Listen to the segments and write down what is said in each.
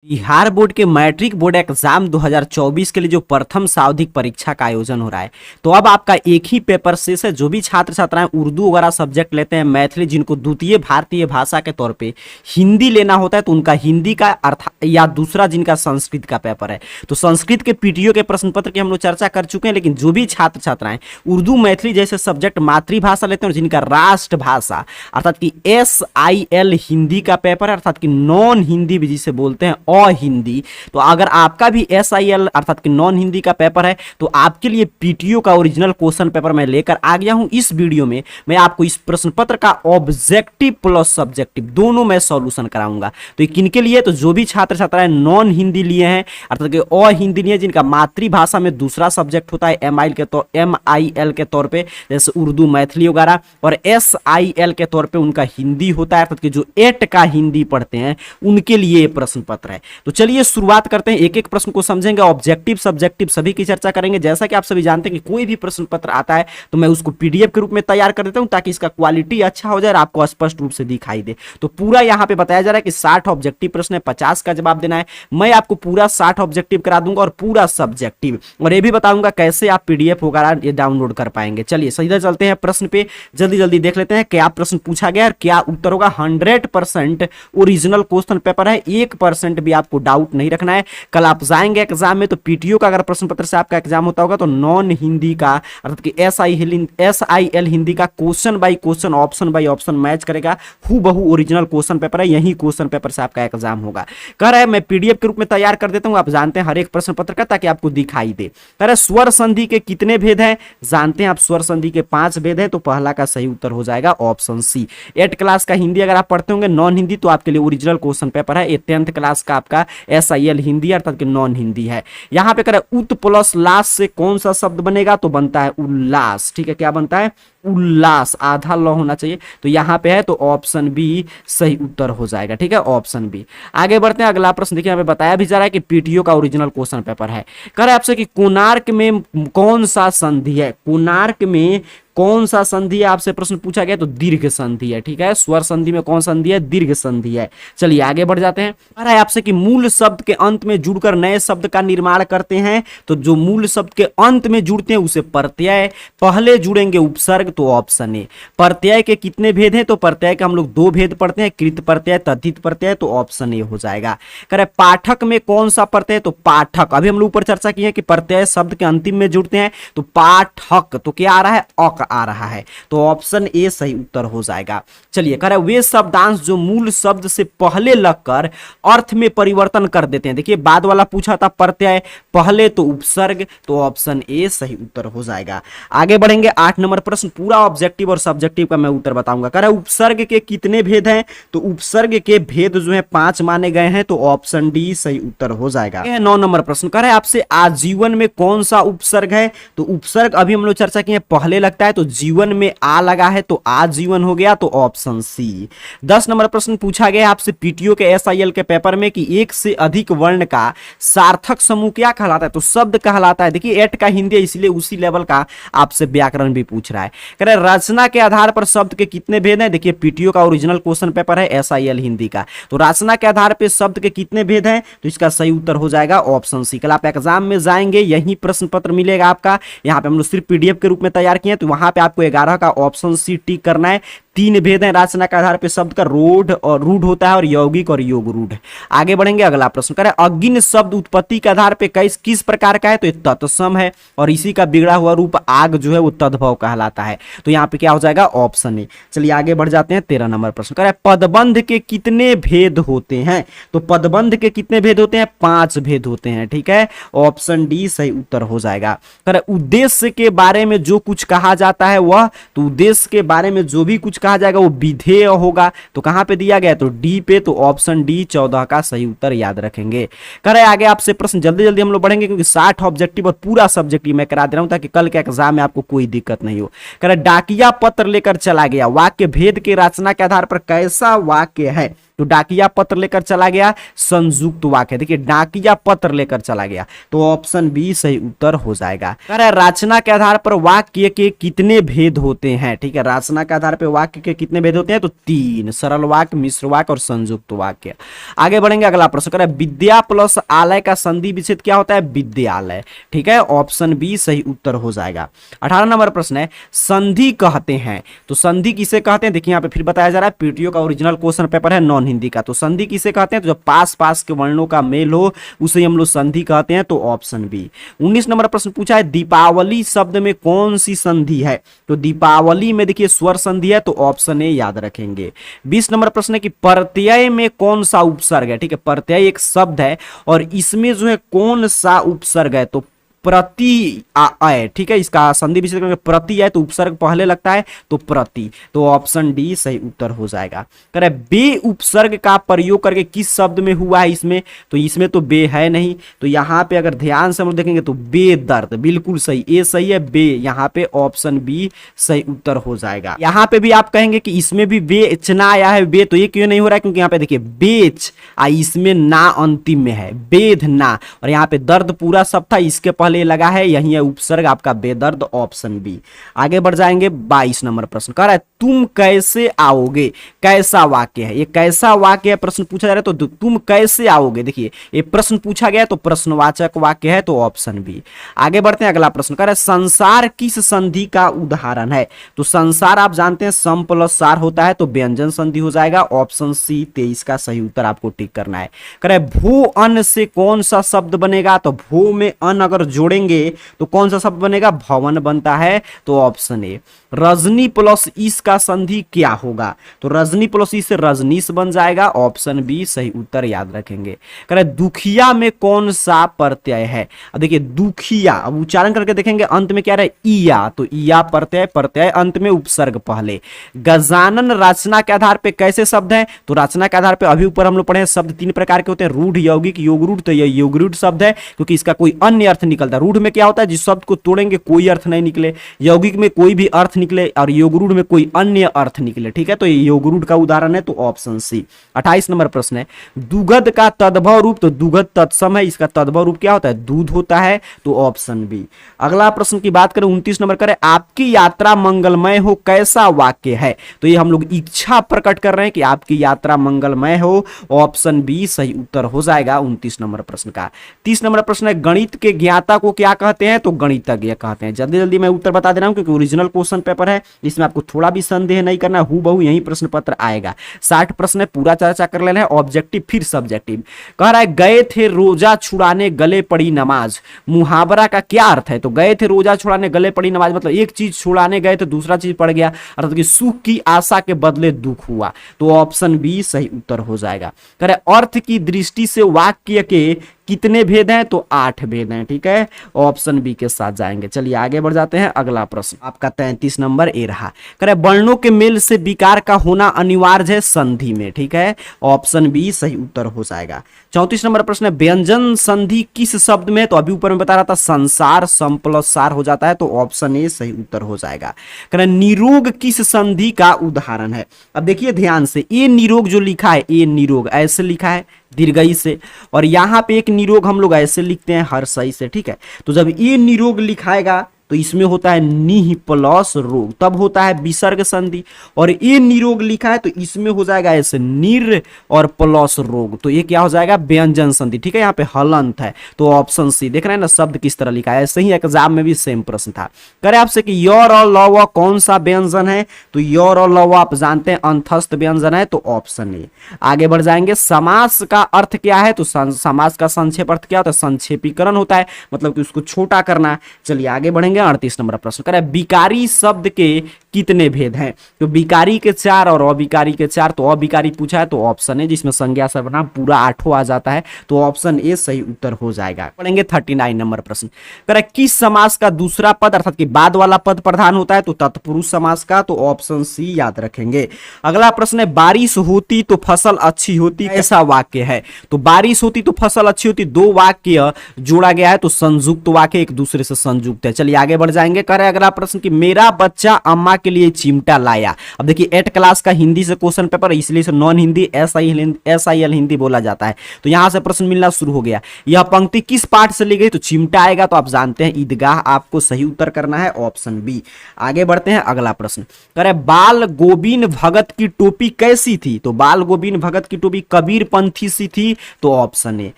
Bihar board के matric board exam 2024 के लिए जो प्रथम सावधिक परीक्षा का आयोजन हो रहा है, तो अब आपका एक ही पेपर शेष है। जो भी छात्र छात्राएं उर्दू वगैरह सब्जेक्ट लेते हैं, मैथिली जिनको द्वितीय भारतीय भाषा के तौर पे हिंदी लेना होता है, तो उनका हिंदी का अर्थ या दूसरा जिनका संस्कृत का पेपर है, तो संस्कृत के पीटीओ के प्रश्न पत्र की हम लोग चर्चा कर चुके हैं। लेकिन जो भी छात्र छात्राएं उर्दू मैथिली जैसे सब्जेक्ट मातृभाषा लेते हैं और जिनका राष्ट्रभाषा अर्थात कि SIL हिंदी का पेपर है, अर्थात कि नॉन हिंदी भी जिसे बोलते हैं हिंदी, तो अगर आपका भी SIL अर्थात कि नॉन हिंदी का पेपर है, तो आपके लिए पीटीओ का ओरिजिनल क्वेश्चन पेपर मैं लेकर आ गया हूं। इस वीडियो में मैं आपको इस प्रश्न पत्र का ऑब्जेक्टिव प्लस सब्जेक्टिव दोनों में सॉल्यूशन कराऊंगा। तो किनके लिए, तो जो भी छात्र छात्राएं नॉन हिंदी लिए हैं अर्थात कि हिंदी लिए, जिनका मातृभाषा में दूसरा सब्जेक्ट होता है MIL के तौर पे, जैसे उर्दू मैथिली वगैरह, और SIL के तौर पे उनका हिंदी होता है, अर्थात कि जो 8 का हिंदी पढ़ते हैं उनके लिए प्रश्न पत्र है। तो चलिए शुरुआत करते हैं, एक एक प्रश्न को समझेंगे, ऑब्जेक्टिव सब्जेक्टिव सभी की चर्चा करेंगे। जैसा कि आप सभी जानते हैं कि कोई भी प्रश्न पत्र आता है तो मैं उसको PDF के रूप में तैयार कर देता हूं ताकि इसका क्वालिटी अच्छा हो जाए और आपको स्पष्ट रूप से दिखाई दे। तो पूरा यहां पे बताया जा रहा है कि 60 ऑब्जेक्टिव प्रश्न है, 50 का जवाब देना है। मैं आपको पूरा 60 ऑब्जेक्टिव करा दूंगा और पूरा सब्जेक्टिव, और ये भी बताऊंगा कैसे आप PDF वगैरह ये डाउनलोड कर पाएंगे। चलिए सीधा चलते हैं प्रश्न पे, जल्दी जल्दी देख लेते हैं क्या प्रश्न पूछा गया और क्या उत्तर होगा। 100% ओरिजिनल क्वेश्चन पेपर है, 1% भी आपको डाउट नहीं रखना है। कल आप जाएंगे एग्जाम में तो पीटीओ का अगर प्रश्न पत्र से आपका एग्जाम होता होगा तो नॉन हिंदी का अर्थात कि SIL हिंदी का question by question option by option match करेगा, हूबहू ओरिजिनल क्वेश्चन पेपर है, यही क्वेश्चन पेपर से आपका एग्जाम होगा। कह रहा है मैं PDF के रूप में तैयार कर देता हूं, आप जानते हैं हर एक प्रश्न पत्र का, ताकि आपको दिखाई दे। कह रहा है स्वर संधि के कितने भेद हैं, जानते हैं आप स्वर संधि के 5 भेद हैं, तो पहला का सही उत्तर हो जाएगा ऑप्शन सी। 8 क्लास का हिंदी अगर आप पढ़ते होंगे नॉन हिंदी तो आपके लिए ओरिजिनल क्वेश्चन पेपर है। 10th क्लास का आपका SIL हिंदी अर्थात कि नॉन हिंदी है। यहां पे करें उत प्लस लास से कौन सा शब्द बनेगा, तो बनता है उल्लास। ठीक है, क्या बनता है, उल्लास, आधा लॉ होना चाहिए, तो यहां पे है तो ऑप्शन बी सही उत्तर हो जाएगा। ठीक है, ऑप्शन बी। आगे बढ़ते हैं, अगला प्रश्न देखिए, हमें बताया भी जा रहा है कि पीटीओ का ओरिजिनल क्वेश्चन पेपर है। कह रहा है आपसे कि कोणार्क में कौन सा संधि है, कोणार्क में कौन सा संधि है, आपसे प्रश्न पूछा गया तो दीर्घ संधि है। ठीक है, स्वर संधि में कौन संधि है, दीर्घ संधि है। चलिए आगे बढ़ जाते हैं। कह रहा है आपसे कि मूल शब्द के अंत में जुड़कर नए शब्द का निर्माण करते हैं, तो जो मूल शब्द के अंत में जुड़ते हैं उसे प्रत्यय, पहले जुड़ेंगे उपसर्ग, तो ऑप्शन ए। प्रत्यय के कितने भेद हैं, तो प्रत्यय के हम लोग 2 भेद पढ़ते हैं, कृत प्रत्यय तद्धित प्रत्यय, तो ऑप्शन ए हो जाएगा। कह रहा है पाठक में कौन सा प्रत्यय, तो पाठक, अभी हम लोग ऊपर चर्चा की है कि प्रत्यय शब्द के अंतिम में जुड़ते हैं, तो पाठक, तो क्या आ रहा है, अक आ रहा है, तो ऑप्शन ए सही उत्तर हो जाएगा। चलिए कह रहा है वे शब्दांश जो मूल शब्द से पहले लगकर अर्थ में परिवर्तन कर देते हैं, देखिए बाद वाला पूछा था प्रत्यय, पहले तो उपसर्ग, तो ऑप्शन ए सही उत्तर हो जाएगा। आगे बढ़ेंगे, 8 नंबर प्रश्न, पूरा ऑब्जेक्टिव और सब्जेक्टिव का मैं उत्तर बताऊंगा। कह रहा है उपसर्ग के कितने भेद हैं, तो उपसर्ग के भेद जो है 5 माने गए हैं, तो ऑप्शन डी सही उत्तर हो जाएगा। 9 नंबर प्रश्न, कह रहा है आपसे आजीवन में कौन सा उपसर्ग है, तो उपसर्ग अभी हम लोग चर्चा किए पहले लगता है, तो जीवन में आ लगा है तो आजीवन हो गया, तो ऑप्शन सी। 10 नंबर प्रश्न पूछा गया आपसे पीटीओ के SIL के पेपर में कि एक से अधिक वर्ण का सार्थक समूह क्या कहलाता है, तो शब्द कहलाता है। देखिए 8 का हिंदी है इसलिए उसी लेवल का आपसे व्याकरण भी पूछ रहा है। कह रहे रचना के आधार पर शब्द के कितने भेद हैं, देखिए पीटीओ का ओरिजिनल क्वेश्चन पेपर है SIL हिंदी का, तो रचना के आधार पर शब्द के कितने भेद हैं, तो इसका सही उत्तर हो जाएगा ऑप्शन सी। कल आप एग्जाम में जाएंगे यही प्रश्न पत्र मिलेगा आपका, यहाँ पे हम लोग सिर्फ PDF के रूप में तैयार किए हैं, तो वहां पे आपको 11 का ऑप्शन सी टिक करना है। 3 भेद हैं रचना के आधार पर शब्द का, रोढ़ और रूढ़ होता है और यौगिक और योग रूढ़। आगे बढ़ेंगे, अगला प्रश्न करें अगिन शब्द उत्पत्ति के आधार पर किस प्रकार का है, तो तत्सम है, और इसी का बिगड़ा हुआ रूप आग जो है वो तद्भव कहलाता है, तो यहाँ पे क्या हो जाएगा ऑप्शन ए। चलिए आगे बढ़ जाते हैं, 13 नंबर प्रश्न करें पदबंध के कितने भेद होते हैं, तो पदबंध के कितने भेद होते हैं, 5 भेद होते हैं। ठीक है, ऑप्शन डी सही उत्तर हो जाएगा। करें उद्देश्य के बारे में जो कुछ कहा जाता है वह, तो उद्देश्य के बारे में जो भी कुछ कहा जाएगा वो विधेय होगा, तो कहां पे दिया गया, तो डी पे, तो ऑप्शन डी 14 का सही उत्तर याद रखेंगे। करे आगे आपसे प्रश्न, जल्दी जल्दी हम लोग बढ़ेंगे क्योंकि 60 ऑब्जेक्टिव और पूरा सब्जेक्टिव मैं करा दे रहा हूं ताकि कल के एग्जाम में आपको कोई दिक्कत नहीं हो। करे डाकिया पत्र लेकर चला गया, वाक्य भेद के रचना के आधार पर कैसा वाक्य है, तो डाकिया पत्र लेकर चला गया, संयुक्त वाक्य। देखिए डाकिया पत्र लेकर चला गया, तो ऑप्शन बी सही उत्तर हो जाएगा। कह रहा है रचना के आधार पर वाक्य के कितने भेद होते हैं, ठीक है, रचना के आधार पर वाक्य के कितने भेद होते हैं, तो 3, सरल वाक्य, मिश्र वाक्य और संयुक्त वाक्य। आगे बढ़ेंगे, अगला प्रश्न करें विद्या प्लस आलय का संधि विच्छेद क्या होता है, विद्यालय, ठीक है, ऑप्शन बी सही उत्तर हो जाएगा। 18 नंबर प्रश्न है संधि कहते हैं, तो संधि किसे कहते हैं, देखिए यहाँ पे फिर बताया जा रहा है, पीटीओ का ओरिजिनल क्वेश्चन पेपर है नॉन हिंदी का, तो संधि किसे कहते हैं, तो जब पास पास के वर्णों का मेल हो उसे हम लोग संधि कहते हैं, तो ऑप्शन बी। 19 नंबर प्रश्न पूछा है दीपावली शब्द में कौन सी संधि है, तो दीपावली में देखिए स्वर संधि है, तो ऑप्शन ए याद रखेंगे। 20 नंबर प्रश्न है कि प्रत्यय में कौन सा उपसर्ग है, ठीक है, प्रत्यय एक शब्द है और इसमें जो है कौन सा उपसर्ग है, तो प्रति आय, ठीक है, इसका संधि विच्छेद करके प्रति है तो उपसर्ग पहले लगता है, तो प्रति, तो ऑप्शन डी सही उत्तर हो जाएगा। कह रहे बे उपसर्ग का प्रयोग करके किस शब्द में हुआ है इसमें, तो इसमें तो बे है नहीं, तो यहाँ पे अगर ध्यान से हम लोग देखेंगे तो बेदर्द, बिल्कुल सही, ए सही है, बे यहाँ पे ऑप्शन बी सही उत्तर हो जाएगा। यहाँ पे भी आप कहेंगे कि इसमें भी बेचना आया है बे, तो ये क्यों नहीं हो रहा है, क्योंकि यहाँ पे देखिए बेच इसमें ना अंतिम में है, बेद ना, और यहाँ पे दर्द पूरा शब्द था, इसके पहले लगा है, यही है उपसर्ग आपका बेदर्द, ऑप्शन बी। आगे बढ़ जाएंगे, 22 नंबर प्रश्न कह रहा है तुम कैसे आओगे, कैसा वाक्य है, ये कैसा वाक्य है प्रश्न पूछा जा रहा है, तो तुम कैसे आओगे, देखिए ये प्रश्न पूछा गया तो प्रश्नवाचक वाक्य है, तो ऑप्शन बी। आगे बढ़ते हैं, अगला प्रश्न कह रहा है संसार किस संधि का उदाहरण है, तो संसार आप जानते हैं सम प्लस सार होता है, तो व्यंजन संधि हो जाएगा, ऑप्शन सी 23 का सही उत्तर आपको टिक करना है। कह रहा है भू अन से कौन सा शब्द बनेगा, तो भू में अन अगर जोड़ेंगे तो कौन सा शब्द बनेगा, भवन बनता है, तो ऑप्शन ए। रजनी प्लस इस का संधि क्या होगा, तो रजनी प्लस इस से रजनीश बन जाएगा, ऑप्शन बी सही उत्तर याद रखेंगे। कह रहे दुखिया में कौन सा प्रत्यय है, अब देखिए दुखिया, अब उच्चारण करके देखेंगे अंत में क्या रहे इया, तो इया प्रत्यय, प्रत्यय अंत में उपसर्ग पहले। गजानन रचना के आधार पे कैसे शब्द है, तो रचना के आधार पे अभी ऊपर हम लोग पढ़े शब्द 3 प्रकार के होते हैं, रूढ़, यौगिक, योगरूढ़, तो यह योगरूढ़ शब्द है क्योंकि इसका कोई अन्य अर्थ निकलता है। रूढ़ में क्या होता है, जिस शब्द को तोड़ेंगे कोई अर्थ नहीं निकले, यौगिक में कोई भी अर्थ निकले और योगरूढ़ में कोई अन्य अर्थ निकले, ठीक है, तो ये योगरूढ़ का उदाहरण है, तो ऑप्शन सी। 28 नंबर प्रश्न है दुगध का तद्भव रूप, तो दुगध तत्सम है, इसका तद्भव रूप क्या होता है, दूध होता है, तो ऑप्शन बी। अगला प्रश्न की बात करें 29 नंबर करें आपकी यात्रा मंगलमय हो कैसा वाक्य है, तो ये हम लोग इच्छा प्रकट कर रहे हैं कि आपकी यात्रा मंगलमय हो, ऑप्शन बी सही उत्तर हो जाएगा 29 नंबर प्रश्न का। 30 नंबर प्रश्न है गणित के ज्ञाता को क्या कहते हैं, तो गणितज्ञ कहते हैं। जल्दी जल्दी मैं उत्तर बता दे रहा हूं क्योंकि ओरिजिनल क्वेश्चन पेपर है, इसमें आपको थोड़ा भी संदेह नहीं करना, हूबहू यही प्रश्न पत्र आएगा। 60 प्रश्न है, पूरा चर्चा कर लेना है, ऑब्जेक्टिव फिर सब्जेक्टिव। कह रहा है गए थे रोजा छुड़ाने गले पड़ी नमाज, मुहावरा का क्या अर्थ है, तो गए थे रोजा छुड़ाने गले पड़ी नमाज मतलब एक चीज छुड़ाने गए तो दूसरा चीज पड़ गया, अर्थात कि सुख की आशा के बदले दुख हुआ, तो ऑप्शन बी सही उत्तर हो जाएगा। कह रहे अर्थ की दृष्टि से वाक्य के कितने भेद हैं, तो 8 भेद हैं, ठीक है, ऑप्शन बी के साथ जाएंगे। चलिए आगे बढ़ जाते हैं, अगला प्रश्न आपका 33 नंबर ए रहा। कह रहे वर्णों के मेल से विकार का होना अनिवार्य है संधि में, ठीक है, ऑप्शन बी सही उत्तर हो जाएगा। 34 नंबर प्रश्न है व्यंजन संधि किस शब्द में, तो अभी ऊपर में बता रहा था संसार, सम प्लस सार हो जाता है, तो ऑप्शन ए सही उत्तर हो जाएगा। कह रहे निरोग किस संधि का उदाहरण है, अब देखिए ध्यान से, ए निरोग जो लिखा है, ए निरोग ऐसे लिखा है दीर्घई से, और यहां पे एक निरोग हम लोग ऐसे लिखते हैं हर सही से, ठीक है, तो जब ये निरोग लिखाएगा तो इसमें होता है निह प्लस रोग, तब होता है विसर्ग संधि, और ये निरोग लिखा है तो इसमें हो जाएगा ऐसे निर और प्लस रोग, तो ये क्या हो जाएगा व्यंजन संधि, ठीक है, यहाँ पे हलंत है, तो ऑप्शन सी। देख रहे हैं ना शब्द किस तरह लिखा है, ऐसे ही एग्जाम में भी सेम प्रश्न था। करे आपसे कि योर और लव कौन सा व्यंजन है, तो योर और लव आप जानते हैं अंतस्थ व्यंजन है, तो ऑप्शन ए। आगे बढ़ जाएंगे, समास का अर्थ क्या है, तो समास का संक्षेप अर्थ क्या होता है, संक्षेपीकरण होता है, मतलब कि उसको छोटा करना। चलिए आगे बढ़ेंगे, 38 नंबर प्रश्न करें विकारी शब्द के कितने भेद हैं, तो विकारी के 4 और अविकारी के 4, तो अविकारी पूछा है तो ऑप्शन है, जिसमें संज्ञा सर्वनाम पूरा 8 आ जाता है, तो ऑप्शन ए सही उत्तर हो जाएगा। पढ़ेंगे 39 नंबर प्रश्न करें किस समास का दूसरा पद अर्थात कि बाद वाला पद प्रधान होता है, तो तत्पुरुष समास का, तो ऑप्शन सी याद रखेंगे। अगला प्रश्न है बारिश होती तो फसल अच्छी होती ऐसा वाक्य है, तो बारिश होती तो फसल अच्छी होती, 2 वाक्य जोड़ा गया है, तो संयुक्त वाक्य एक दूसरे से संयुक्त है। चलिए आगे बढ़ जाएंगे, करें अगला प्रश्न कि मेरा बच्चा अम्मा के लिए चिमटा लाया। अब देखिए 8 क्लास का हिंदी से क्वेश्चन पेपर, इसलिए से नॉन हिंदी SIL हिंदी बोला जाता है। तो यहां से प्रश्न मिलना शुरू हो गया। यह पंक्ति किस पाठ से ली गई? तो चिमटा आएगा, तो आप जानते हैं ईदगाह आपको सही उत्तर करना है, ऑप्शन बी। आगे बढ़ते हैं, अगला प्रश्न करे बाल गोविंद भगत की टोपी कैसी थी? तो बाल गोविंद भगत की टोपी कबीर पंथी सी थी, तो ऑप्शन ए।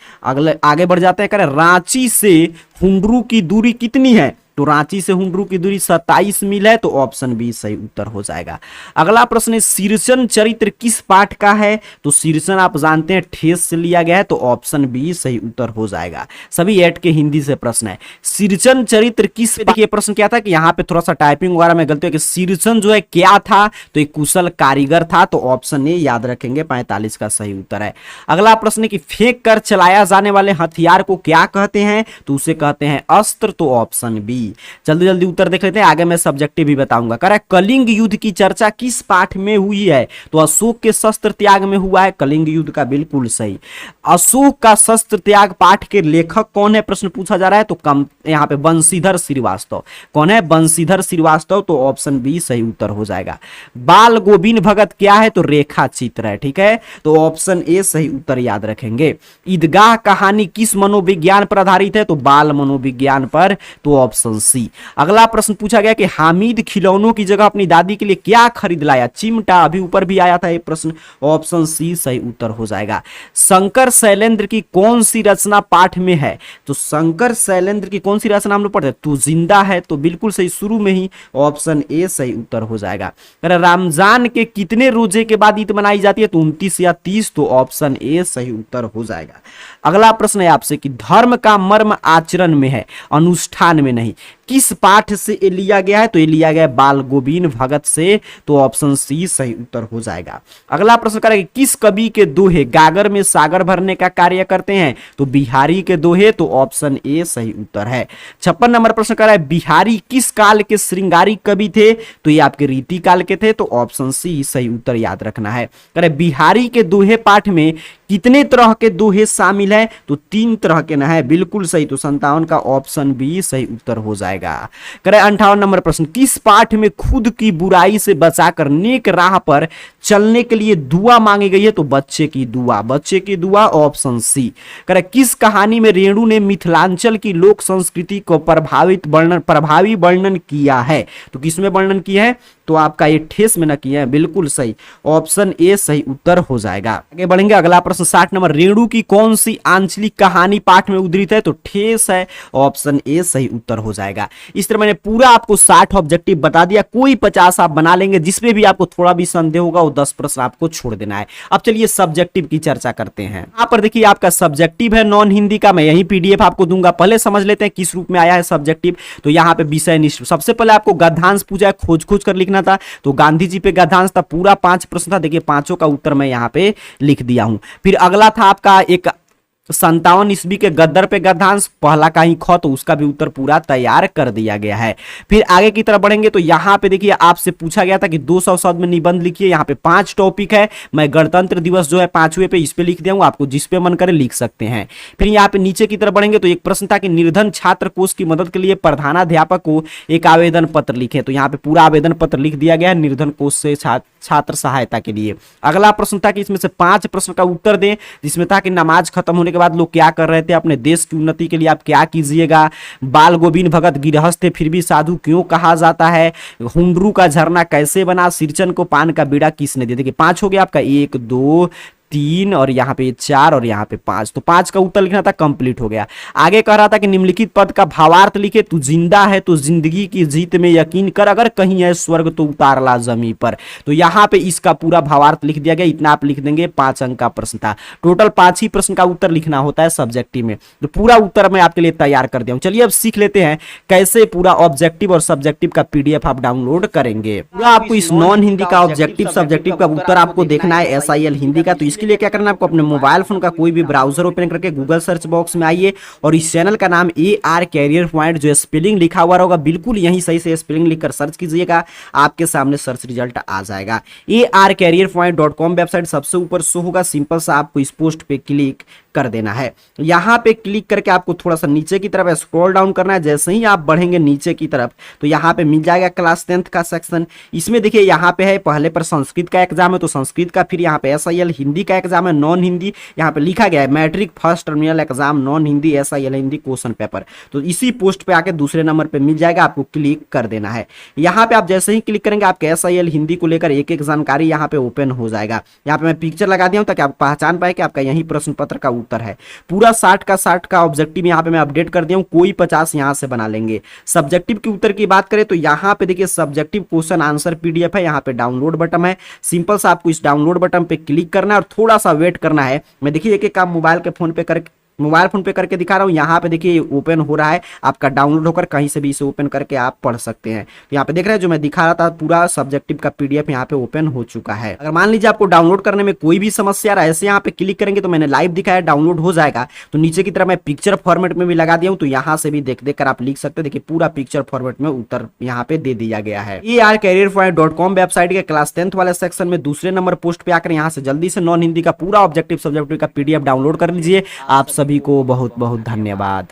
अगले आगे बढ़ जाते हैं, करे रांची से हुंडरू की दूरी कितनी है? तो रांची से हुंडरू की दूरी 27 मील है, तो ऑप्शन बी सही उत्तर हो जाएगा। अगला प्रश्न है शीर्षण चरित्र किस पाठ का है? तो शीर्षण आप जानते हैं ठेस से लिया गया है, तो ऑप्शन बी सही उत्तर हो जाएगा। सभी 8 के हिंदी से प्रश्न है। शीर्षण चरित्र किस, देखिए प्रश्न क्या था कि यहाँ पे थोड़ा सा टाइपिंग वगैरह में गलती है कि शीर्षण जो है क्या था? तो एक कुशल कारीगर था, तो ऑप्शन ए याद रखेंगे, 45 का सही उत्तर है। अगला प्रश्न है कि फेंक कर चलाया जाने वाले हथियार को क्या कहते हैं? तो उसे कहते हैं अस्त्र, तो ऑप्शन बी। जल्दी जल्दी उत्तर देख लेते हैं, आगे मैं सब्जेक्टिव भी बताऊंगा। कह रहा है कलिंग युद्ध की चर्चा किस पाठ में हुई है? तो अशोक के शस्त्र त्याग में हुआ है, कलिंग युद्ध का बिल्कुल सही। अशोक का शस्त्र त्याग पाठ के लेखक कौन है? प्रश्न पूछा जा रहा है, तो कम यहाँ पे बंशीधर श्रीवास्तव। कौन है? बंशीधर श्रीवास्तव, तो ऑप्शन बी सही उत्तर हो जाएगा। बाल गोविंद भगत क्या है? तो रेखा चित्र है, ठीक है, तो ऑप्शन ए सही उत्तर याद रखेंगे। ईदगाह कहानी किस मनोविज्ञान पर आधारित है? तो बाल मनोविज्ञान पर, तो ऑप्शन सी। अगला प्रश्न पूछा गया कि हामिद खिलौनों की जगह अपनी दादी के लिए क्या खरीद लाया? चिमटा, अभी ऊपर भी आया था ये प्रश्न, ऑप्शन सी सही उत्तर हो जाएगा। शंकर शैलेंद्र की कौन सी रचना पाठ में है? तो शंकर शैलेंद्र की कौन सी रचना हम लोग पढ़ते हैं? तू जिंदा है, तो बिल्कुल सही, शुरू में ही ऑप्शन ए सही उत्तर हो जाएगा। रमजान के कितने रोजे के बाद ईद मनाई जाती है? तो 29 या 30, तो ऑप्शन ए सही उत्तर हो जाएगा। अगला प्रश्न है आपसे कि धर्म का मर्म आचरण में है, अनुष्ठान में नहीं, किस पाठ से ये लिया गया है? तो ये लिया गया है बाल गोविंद भगत से, तो ऑप्शन सी सही उत्तर हो जाएगा। अगला प्रश्न करेंगे किस कवि के दोहे गागर में सागर भरने का कार्य करते हैं? तो बिहारी के दोहे, तो ऑप्शन ए सही उत्तर है। 56 नंबर प्रश्न कर रहा है बिहारी किस काल के श्रृंगारी कवि थे? तो ये आपके रीति काल के थे, तो ऑप्शन सी सही उत्तर याद रखना है। करे बिहारी के दोहे पाठ में कितने तरह के दोहे शामिल है? तो 3 तरह के ना है, बिल्कुल सही, तो 57 का ऑप्शन बी सही उत्तर हो जाएगा। करे 58 नंबर प्रश्न किस पाठ में खुद की बुराई से बचाकर नेक राह पर चलने के लिए दुआ मांगी गई है? तो बच्चे की दुआ, बच्चे की दुआ, ऑप्शन सी। करे किस कहानी में रेणु ने मिथिलांचल की लोक संस्कृति को प्रभावी वर्णन किया है? तो किसमें वर्णन किया है? तो आपका ये ठेस में न किया है, बिल्कुल सही, ऑप्शन ए सही उत्तर हो जाएगा। आगे बढ़ेंगे, अगला प्रश्न 60 नंबर रेणु की कौन सी आंचलिक कहानी पाठ में उद्धृत है? तो ठेस है, ऑप्शन ए सही उत्तर हो जाएगा। इस तरह मैंने पूरा आपको 60 ऑब्जेक्टिव बता दिया, कोई 50 आप बना लेंगे, जिसमें भी आपको थोड़ा भी संदेह होगा वो 10 प्रश्न आपको छोड़ देना है। अब चलिए सब्जेक्टिव की चर्चा करते हैं। यहाँ पर देखिए आपका सब्जेक्टिव है नॉन हिंदी का, मैं यही PDF आपको दूंगा। पहले समझ लेते हैं किस रूप में आया है सब्जेक्टिव। तो यहाँ पे विषय निष्ठ, सबसे पहले आपको गद्यांश पूछा है, खोज खोज कर लिखना था, तो गांधी जी पे गद्यांश था, पूरा 5 प्रश्न था। देखिए पांचों का उत्तर मैं यहाँ पे लिख दिया हूं। फिर अगला था आपका एक 57 ईस्वी के गद्दर पे गद्यांश, पहला का ही ख, तो उसका भी उत्तर पूरा तैयार कर दिया गया है। फिर आगे की तरफ बढ़ेंगे तो यहाँ पे देखिए आपसे पूछा गया था कि 200 शब्द में निबंध लिखिए। यहाँ पे 5 टॉपिक है, मैं गणतंत्र दिवस जो है 5वें पे इस पे लिख दिया हूँ, आपको जिस पे मन करे लिख सकते हैं। फिर यहाँ पे नीचे की तरफ बढ़ेंगे तो एक प्रश्न था कि निर्धन छात्र कोष की मदद के लिए प्रधानाध्यापक को एक आवेदन पत्र लिखे, तो यहाँ पे पूरा आवेदन पत्र लिख दिया गया है निर्धन कोष से छात्र सहायता के लिए। अगला प्रश्न था कि इसमें से 5 प्रश्न का उत्तर दें, जिसमें था कि नमाज खत्म होने के बाद लोग क्या कर रहे थे, अपने देश की उन्नति के लिए आप क्या कीजिएगा, बाल गोविंद भगत गिरहस्थ थे फिर भी साधु क्यों कहा जाता है, हुंडरू का झरना कैसे बना, सिरचन को पान का बीड़ा किसने दिया। देखिए 5 हो गया आपका, 1 2 3 और यहाँ पे 4 और यहाँ पे 5, तो 5 का उत्तर लिखना था, कंप्लीट हो गया। आगे कह रहा था कि निम्नलिखित पद का भावार्थ लिखे, तू जिंदा है तो जिंदगी की जीत में यकीन कर, अगर कहीं है स्वर्ग तो उतार ला जमी पर। तो यहाँ पे इसका पूरा भावार्थ लिख दिया गया, इतना आप लिख देंगे। 5 अंक का प्रश्न था, टोटल 5 ही प्रश्न का उत्तर लिखना होता है सब्जेक्टिव में, तो पूरा उत्तर मैं आपके लिए तैयार कर दिया हूँ। चलिए अब सीख लेते हैं कैसे पूरा ऑब्जेक्टिव और सब्जेक्टिव का PDF आप डाउनलोड करेंगे। पूरा आपको इस नॉन हिंदी का ऑब्जेक्टिव सब्जेक्टिव का उत्तर आपको देखना है SIL हिंदी का, तो इसके इसके लिए क्या करना है आपको, अपने मोबाइल फोन का कोई भी ब्राउजर ओपन करके गूगल सर्च बॉक्स में आइए और इस चैनल का नाम AR कैरियर पॉइंट जो स्पेलिंग लिखा हुआ होगा बिल्कुल यहीं सही से स्पेलिंग लिखकर सर्च कीजिएगा, आपके सामने सर्च रिजल्ट आ जाएगा। arcareerpoint.com वेबसाइट सबसे ऊपर शो होगा, सिंपल सा आपको इस पोस्ट पे क्लिक कर देना है। यहाँ पे क्लिक करके आपको थोड़ा सा नीचे की तरफ स्क्रॉल डाउन करना है। जैसे ही आप बढ़ेंगे नीचे की तरफ तो यहाँ पे मिल जाएगा क्लास 10th का सेक्शन। इसमें देखिए यहाँ पे है पहले पर संस्कृत का एग्जाम है तो संस्कृत का, फिर यहाँ पे SIL हिंदी का एग्जाम है, नॉन हिंदी यहाँ पे लिखा गया है matric first terminal exam non Hindi SIL Hindi question paper. तो इसी पोस्ट पे आके दूसरे नंबर पे मिल जाएगा, आपको क्लिक कर देना है। यहाँ पे आप जैसे ही क्लिक करेंगे आपके SIL हिंदी को लेकर एक एक जानकारी यहाँ पे ओपन हो जाएगा। यहाँ पे मैं पिक्चर लगा दिया हूँ ताकि आप पहचान पाए कि आपका यही प्रश्न पत्र का उत्तर है। पूरा 60 का ऑब्जेक्टिव यहाँ पे मैं अपडेट कर दिया हूँ, कोई 50 यहाँ से बना लेंगे। सब्जेक्टिव के उत्तर की बात करें तो यहाँ पे देखिए सब्जेक्टिव क्वेश्चन आंसर PDF है, यहाँ पे डाउनलोड बटन है। सिंपल सा आपको इस डाउनलोड बटन पे क्लिक करना है और थोड़ा सा वेट करना है। मैं देखिए एक एक काम मोबाइल फोन पे करके दिखा रहा हूं। यहाँ पे देखिए ओपन हो रहा है, आपका डाउनलोड होकर कहीं से भी इसे ओपन करके आप पढ़ सकते हैं। तो यहाँ पे देख रहे हैं जो मैं दिखा रहा था पूरा सब्जेक्टिव का PDF यहाँ पे ओपन हो चुका है। अगर मान लीजिए आपको डाउनलोड करने में कोई भी समस्या रहा, ऐसे यहाँ पे क्लिक करेंगे तो मैंने लाइव दिखाया डाउनलोड हो जाएगा। तो नीचे की तरफ मैं पिक्चर फॉर्मेट में भी लगा दिया हूँ, तो यहाँ से भी देख कर आप लिख सकते हैं। देखिए पूरा पिक्चर फॉर्मेट में उत्तर यहाँ पे दे दिया गया है। arcareerpoint.com वेबसाइट के क्लास 10th वाले सेक्शन में दूसरे नंबर पोस्ट पे आकर यहाँ से जल्दी से नॉन हिंदी का पूरा ऑब्जेक्टिव सब्जेक्टिव का PDF डाउनलोड कर लीजिए। आप सभी को बहुत बहुत धन्यवाद।